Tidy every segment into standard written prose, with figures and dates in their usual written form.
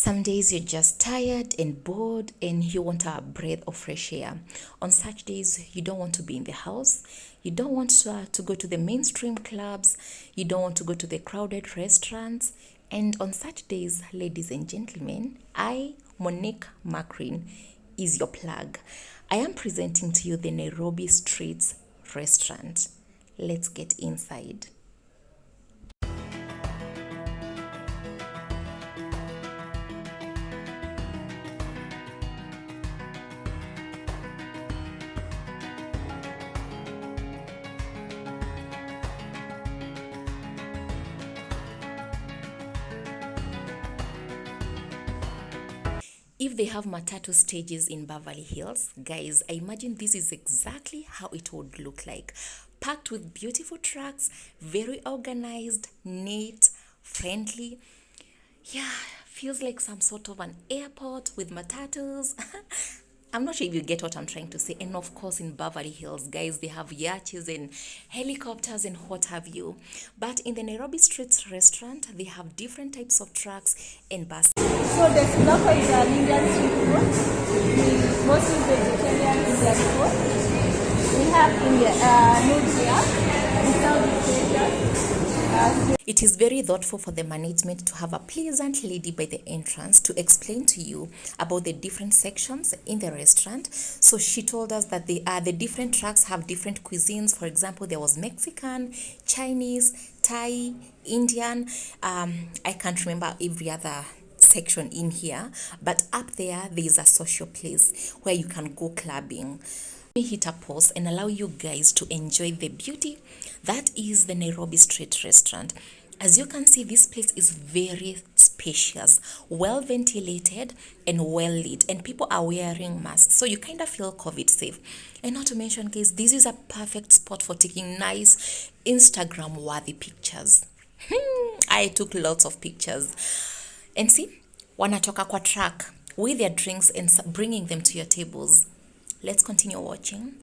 Some days you're just tired and bored and you want a breath of fresh air. On such days, you don't want to be in the house. You don't want to go to the mainstream clubs. You don't want to go to the crowded restaurants. And on such days, ladies and gentlemen, I, Monique Macrin, is your plug. I am presenting to you the Nairobi Streets restaurant. Let's get inside. If they have matatu stages in Beverly Hills, guys, I imagine this is exactly how it would look like. Packed with beautiful trucks, very organized, neat, friendly. Yeah, feels like some sort of an airport with matatus. I'm not sure if you get what I'm trying to say. And of course, in Beverly Hills, guys, they have yachts and helicopters and what have you. But in the Nairobi Streets restaurant, they have different types of trucks and buses. So the local is an Indian street food, mostly vegetarian Indian food. We have India, Nubia, in Southeast Asia. It is very thoughtful for the management to have a pleasant lady by the entrance to explain to you about the different sections in the restaurant. So she told us that the different tracks have different cuisines. For example, there was Mexican, Chinese, Thai, Indian. I can't remember every other section in here, but up there is a social place where you can go clubbing. Let me hit a pause and allow you guys to enjoy the beauty that is the Nairobi Street restaurant. As you can see, this place is very spacious, well ventilated and well lit, and people are wearing masks, so you kind of feel COVID safe. And not to mention, guys, this is a perfect spot for taking nice Instagram worthy pictures. I took lots of pictures. And see, wanatoka kwa track with their drinks and bringing them to your tables. Let's continue watching.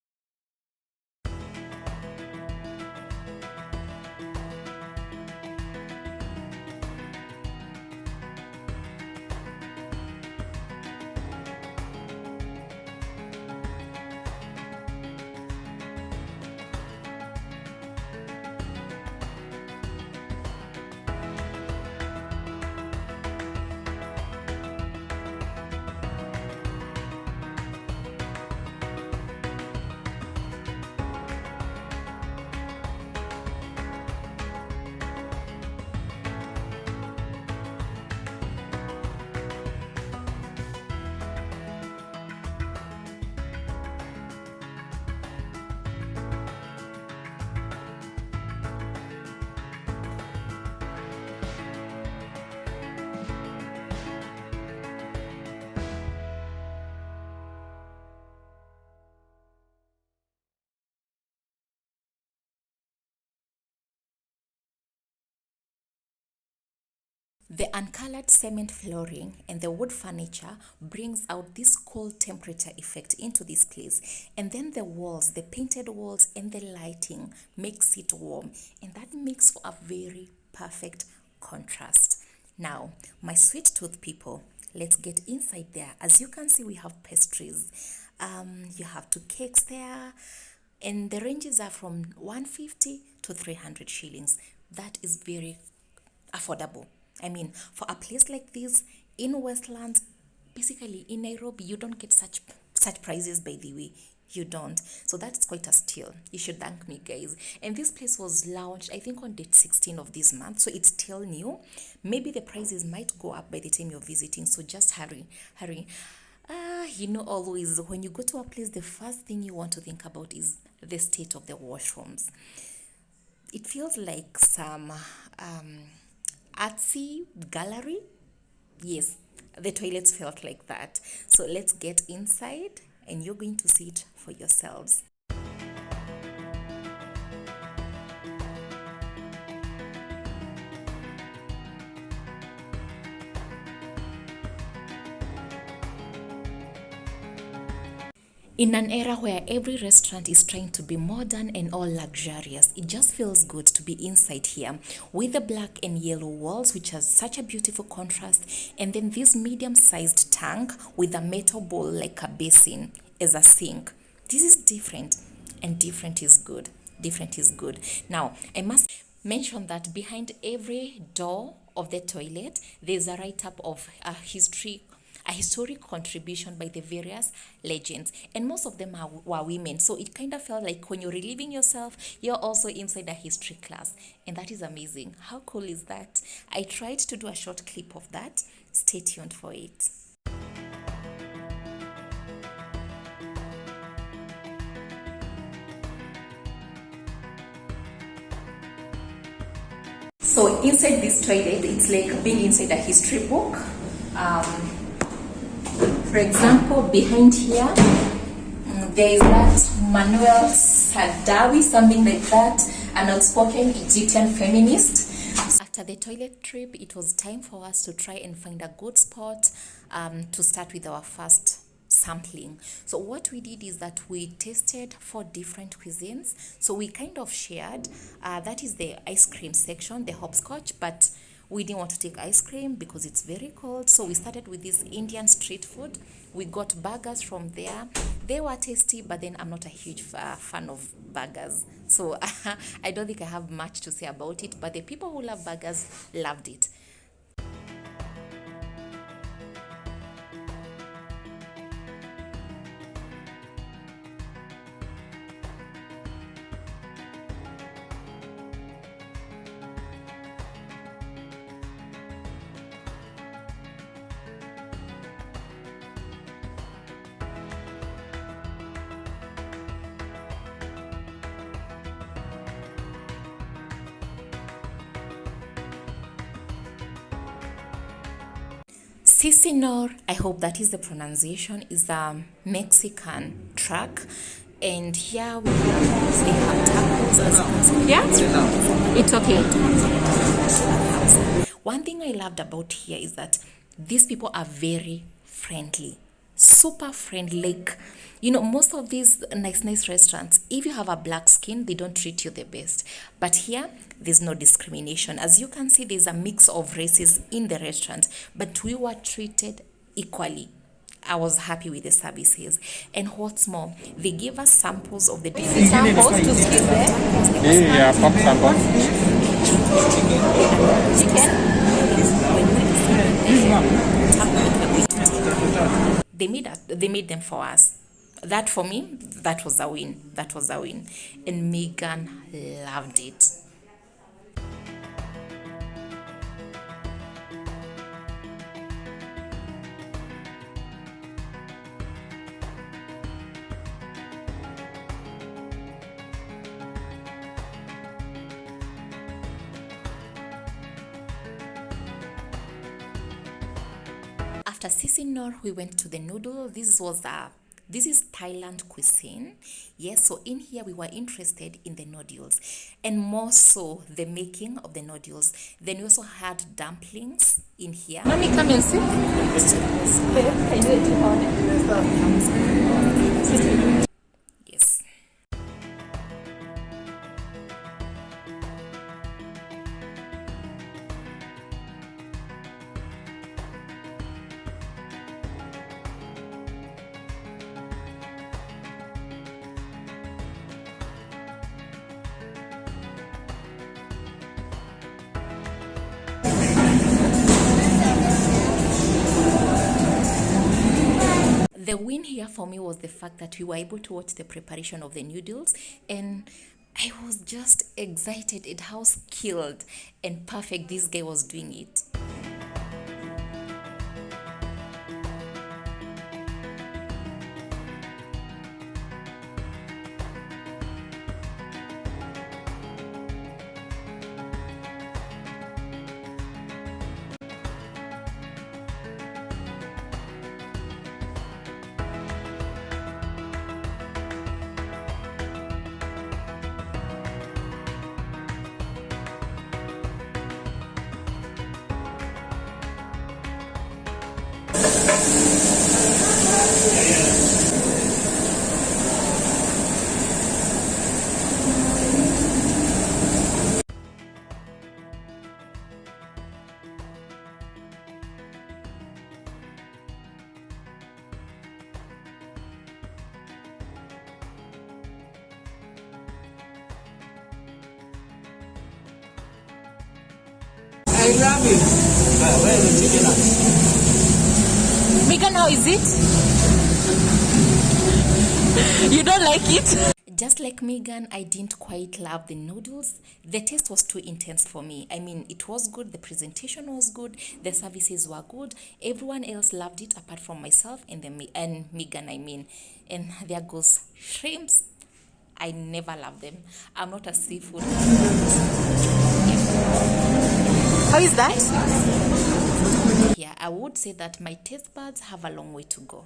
The uncolored cement flooring and the wood furniture brings out this cold temperature effect into this place. And then the walls, the painted walls and the lighting makes it warm. And that makes for a very perfect contrast. Now, my sweet tooth people, let's get inside there. As you can see, we have pastries. You have two cakes there. And the ranges are from 150 to 300 shillings. That is very affordable. I mean, for a place like this in Westlands, basically in Nairobi, you don't get such prices, by the way. You don't. So that's quite a steal. You should thank me, guys. And this place was launched, I think, on date 16 of this month. So it's still new. Maybe the prices might go up by the time you're visiting. So just hurry. Always when you go to a place, the first thing you want to think about is the state of the washrooms. It feels like some artsy gallery. Yes, the toilets felt like that. So let's get inside and you're going to see it for yourselves. In an era where every restaurant is trying to be modern and all luxurious, it just feels good to be inside here with the black and yellow walls, which has such a beautiful contrast, and then this medium-sized tank with a metal bowl like a basin as a sink. This is different, and different is good. Different is good. Now, I must mention that behind every door of the toilet, there's a write-up of a historic contribution by the various legends, and most of them were women, so it kind of felt like when you're relieving yourself, you're also inside a history class, and that is amazing. How cool is that? I tried to do a short clip of that. Stay tuned for it. So inside this toilet, it's like being inside a history book. For example, behind here, there is that Manuel Sadawi, something like that, an outspoken Egyptian feminist. After the toilet trip, it was time for us to try and find a good spot to start with our first sampling. So what we did is that we tasted 4 different cuisines. So we kind of shared, that is the ice cream section, the hopscotch, but we didn't want to take ice cream because it's very cold. So we started with this Indian street food. We got burgers from there. They were tasty, but then I'm not a huge fan of burgers. So I don't think I have much to say about it, but the people who love burgers loved it. Sisinor, I hope that is the pronunciation, is a Mexican truck. And here we have, they have tacos as you can see. Yeah? It's okay. One thing I loved about here is that these people are very friendly, super friendly. Like, most of these nice restaurants, if you have a black skin, they don't treat you the best. But here, there's no discrimination. As you can see, there's a mix of races in the restaurant, but we were treated equally. I was happy with the services. And what's more, they gave us samples of the different Samples to see there. Yeah, pop sample. Chicken. They made them for us. That for me, that was a win. That was a win. And Megan loved it. After Sisinor, we went to the noodle. This is Thailand cuisine. Yes, so in here we were interested in the noodles and more so the making of the noodles. Then we also had dumplings in here. Let me come and sit. Can you do it? Yes. The win here for me was the fact that we were able to watch the preparation of the noodles, and I was just excited at how skilled and perfect this guy was doing it. Megan, how is it? You don't like it? Just like Megan, I didn't quite love the noodles. The taste was too intense for me. I mean, it was good, the presentation was good, the services were good. Everyone else loved it apart from myself and Megan, I mean. And there goes shrimps. I never love them. I'm not a seafood. How is that? Yeah, I would say that my taste buds have a long way to go.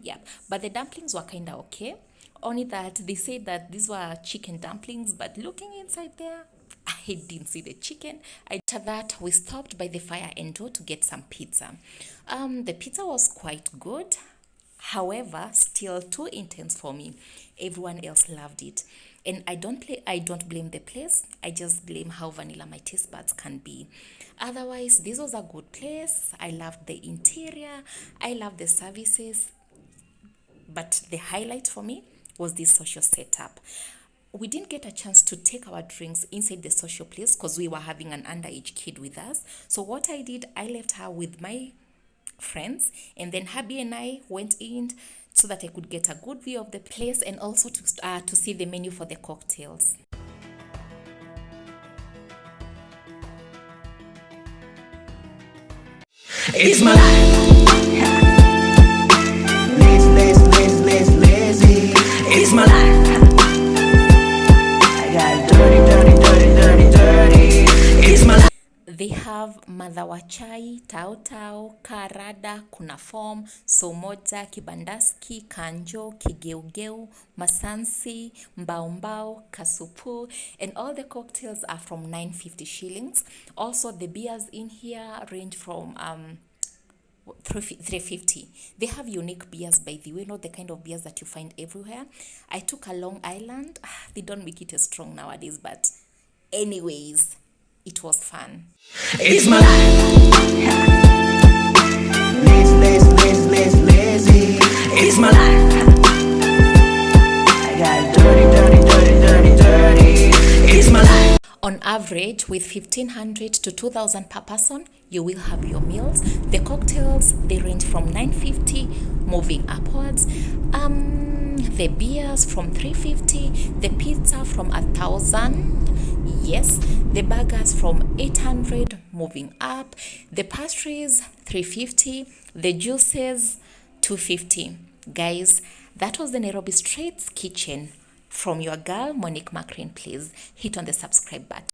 Yeah, but the dumplings were kind of okay. Only that they said that these were chicken dumplings, but looking inside there, I didn't see the chicken. After that, we stopped by the Fire and Door to get some pizza. The pizza was quite good. However, still too intense for me. Everyone else loved it. And I don't blame the place. I just blame how vanilla my taste buds can be. Otherwise, this was a good place. I loved the interior. I loved the services. But the highlight for me was this social setup. We didn't get a chance to take our drinks inside the social place because we were having an underage kid with us. So what I did, I left her with my friends, and then Habi and I went in so that I could get a good view of the place and also to see the menu for the cocktails. It's my life. Lazy. It's my life. I got dirty. It's my life. They have madhawachai, taotao, karada, kuna form, somoja, kibandaski, kanjo, kigeugeu, masansi, mbao, kasupu, and all the cocktails are from 950 shillings. Also, the beers in here range from 350. They have unique beers, by the way, not the kind of beers that you find everywhere. I took a Long Island. They don't make it as strong nowadays, but anyways, it was fun. It's my life. Lazy. It's my life. I got dirty. It's my life. On average, with 1,500 to 2,000 per person, you will have your meals. The cocktails, they range from 950 moving upwards. The beers from 350, the pizza from 1,000. Yes, the burgers from 800 moving up, the pastries 350, the juices 250. Guys, that was the Nairobi Streets Kitchen. From your girl, Monique Macrain. Please hit on the subscribe button.